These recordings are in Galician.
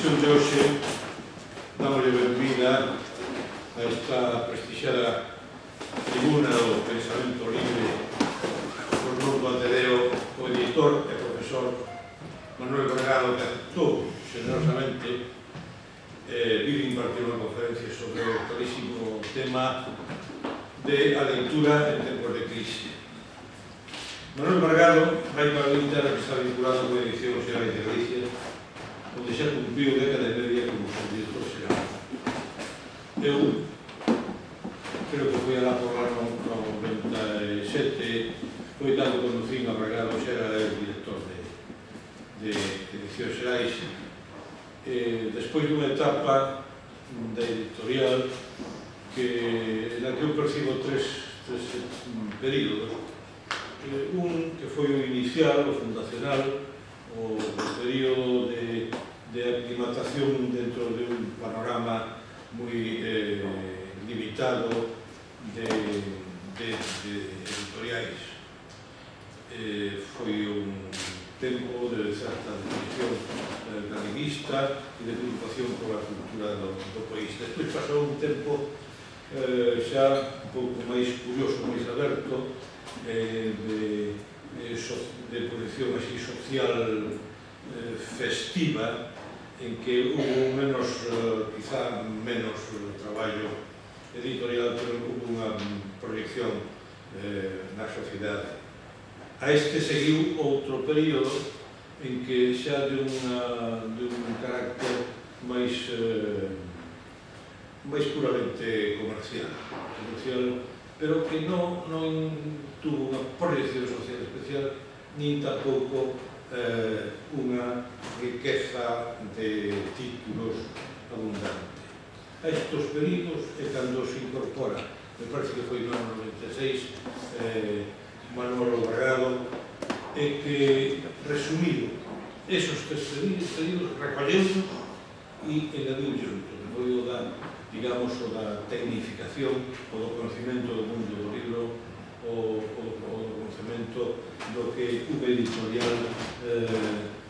sesión de hoxe damos benvida a esta prestixiada tribuna do pensamento libre por Grupo Ateneo, o editor e profesor Manuel Vergado, que aceptou generosamente vir impartir unha conferencia sobre o clarísimo tema de a leitura en tempos de crise. Manuel Vergado vai para a Inter, que está vinculado coa edición Xerais de Galicia, onde xa cumpriu década e media como subdirector xeral. Eu creo que foi alá por ano 97, foi cando conducín a Vergado, xa era el director de edicións xerais. Despois dunha etapa da editorial na que eu percibo tres períodos. Un que foi o inicial, o fundacional, o período de aclimatación dentro de un panorama moi limitado de editoriais. Foi un tempo de certa definición galeguista e de preocupación pola cultura do país. Despois pasou un tempo xa un pouco máis curioso, máis aberto, de posición así social festiva, en que hubo menos, quizá menos traballo editorial, pero hubo unha proyección na sociedade. A este seguiu outro período en que xa de un carácter máis puramente comercial, pero que non tuvo unha proyección social especial, nin tampouco unha riqueza de títulos abundante. A estes períodos é cando se incorpora, me parece que foi no ano 96, Manuel Vergado, e que, resumido, esos tres períodos recollendo e engadiu xunto, foi o da, digamos, o da tecnificación, o do conocimento do mundo do libro, o do conocimento do que un editorial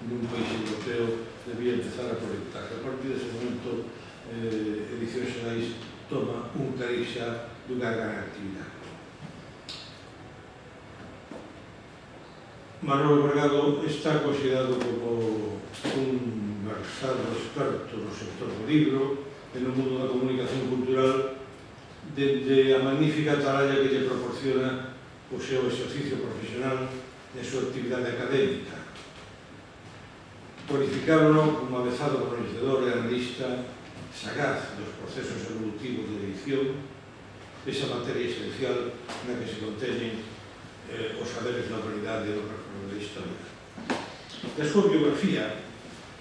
nun país europeo debía empezar a proyectar. A partir dese momento, Edicións Xerais toma un cariz xa dunha gran actividade. Manuel Vergado está considerado como un versado experto no sector do libro e no mundo da comunicación cultural, desde a magnífica atalaya que lle proporciona o seu exercicio profesional e a súa actividade académica. Cualificárono como avezado coñecedor e analista sagaz dos procesos evolutivos de edición, esa materia esencial na que se conteñen os saberes da humanidade e do percorrer da historia. Da súa biografía,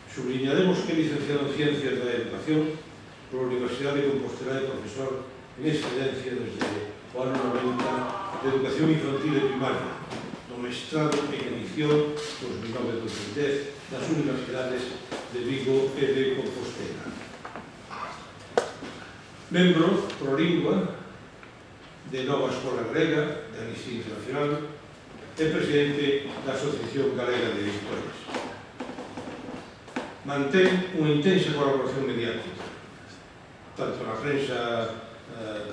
subliñaremos que é licenciado en Ciencias da Educación pola Universidade de Compostela e profesor en excedencia desde o ano 90 de Educación Infantil e Primaria, no mestrado en edición 2009-2010 das Universidades de Vigo e de Compostela. Membro pro lingua de Nova Escola Galega, da Amnistía Internacional, e presidente da Asociación Galega de Editores. Mantén unha intensa colaboración mediática, tanto na prensa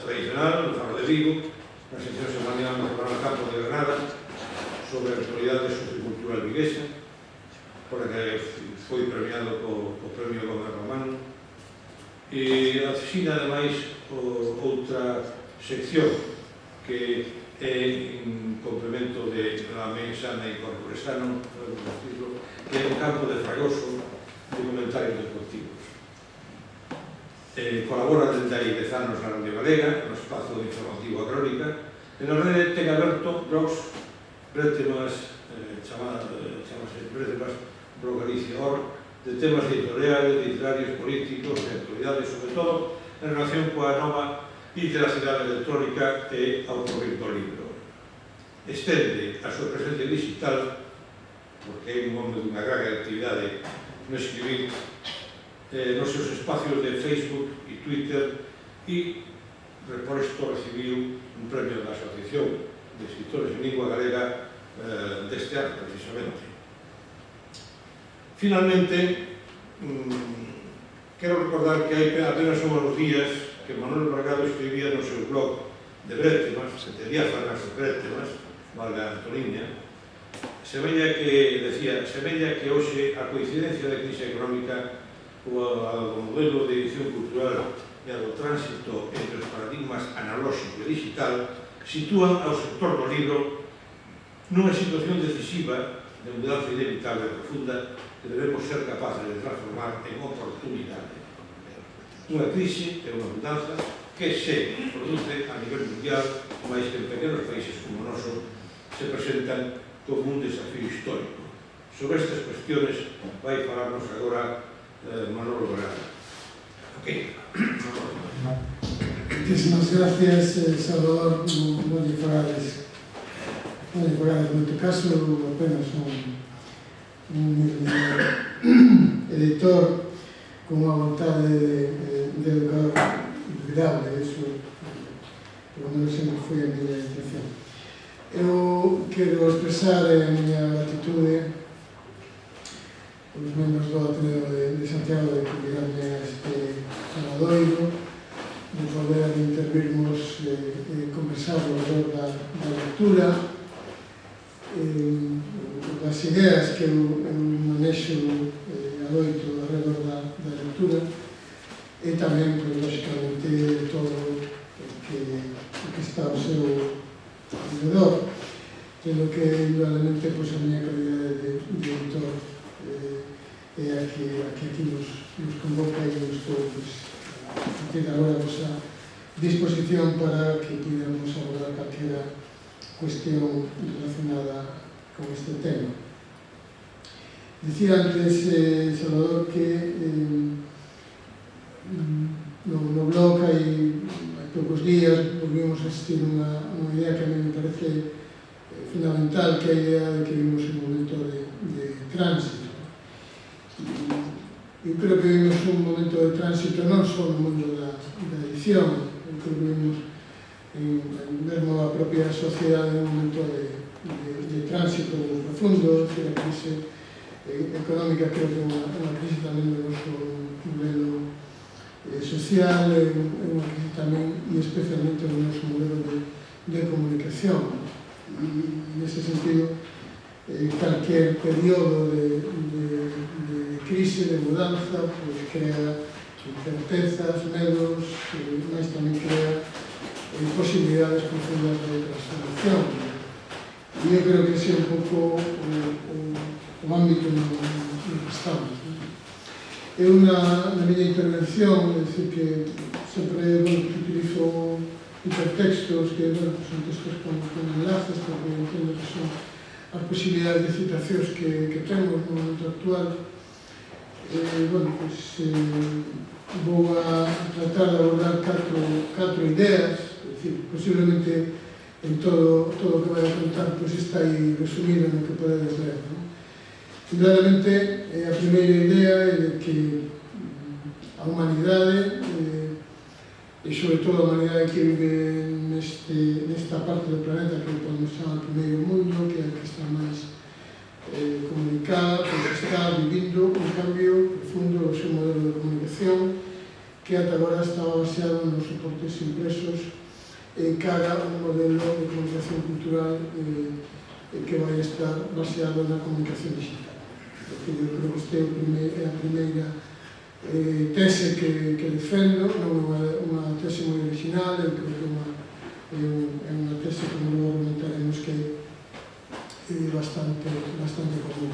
tradicional, no Faro de Vigo, na sección semanal no programa Campo de Granada, sobre a actualidade sociocultural viguesa, por a que foi premiado co Premio Gómez Román, e asina, ademais, outra sección que é en complemento de la Mensana e Corporesano, que é un campo de Fragoso de comentarios deportivos. Colabora desde hai 10 anos na Radio Galega, no espazo de informativo a crónica, e na rede ten aberto blogs brétemas, chamase Brétemas pro Galicia.org, de temas editoriales, literarios, políticos, de actualidade, sobre todo en relación coa nova literacidade electrónica e ao correr do libro. Estende a súa presencia digital, porque é un hombre dunha gran actividade no escribir, nos seus espacios de Facebook e Twitter, e por isto recibiu un premio da Asociación de Escritores en Lingua Galega deste ano, precisamente. Finalmente, Quero recordar que hai apenas unhos días que Manuel Bragado escribía no seu blog de Brétemas, de Diáfanas de Brétemas, valga Antoniña, semella que hoxe a coincidencia da crise económica ou do modelo de edición cultural e do tránsito entre os paradigmas analóxico e digital sitúan ao sector do libro nunha situación decisiva de mudanza inevitable e profunda que debemos ser capaces de transformar en oportunidade. Unha crise e unha mudanza que se produce a nivel mundial, máis que en pequenos países como o noso, se presentan como un desafío histórico. Sobre estas cuestiones vai falarnos agora Manolo Bragado. Ok. Muchísimas gracias, Salvador. Non lle fagades moito caso, apenas un editor con unha vontade de educar indudable, eso polo menos sempre foi a miña intención. Eu quero expresar a miña gratitude os membros do Ateneo de Santiago de convidarme a este saladoiro, de poder intervirmos e conversar alrededor da lectura, das ideas que eu manexo adoito alrededor da lectura e tamén, lógicamente, todo o que está ao seu alrededor, pelo que, indudablemente, a miña calidade de editor é a que aquí nos convoca e nos estou a partir de agora a vosa disposición para que podamos abordar calquera cuestión relacionada con este tema. Dicía antes, Salvador, que no blog hai poucos días volvimos a asistir unha idea que a mí me parece fundamental, que é a idea de que vivimos un momento de tránsito. Eu creo que vivimos un momento de tránsito non só no mundo da edición, eu creo que vivimos mesmo a propia sociedade un momento de tránsito profundo, a crise económica creo que é unha crise tamén do noso modelo social, é unha crise tamén e especialmente do noso modelo de comunicación. E nese sentido, calquer período de crise, de mudanza, pues crea incertezas, medos, mas tamén crea posibilidades profundas de transformación. E eu creo que ese é un pouco o ámbito no que estamos. Eu na miña intervención, é dicir que sempre utilizo hipertextos que son textos con enlaces, porque entendo que son as posibilidades de citacións que temos no momento actual. Vou a tratar de abordar catro ideas, é dicir, posiblemente en todo o que vai a contar está aí resumido no que podedes ver. Indudablemente, a primeira idea é de que a humanidade, e sobre todo a humanidade que vive nesta parte do planeta que podemos chamar o primeiro mundo, que é a que está máis comunicada, pois está vivindo un cambio profundo do seu modelo de comunicación que ata agora estaba baseado nos soportes impresos cara a un modelo de comunicación cultural que vai estar baseado na comunicación digital. Eu creo que esta é a primeira tese que defendo, non é unha tese moi original, eu creo que é unha tese que non argumentaremos que é bastante común.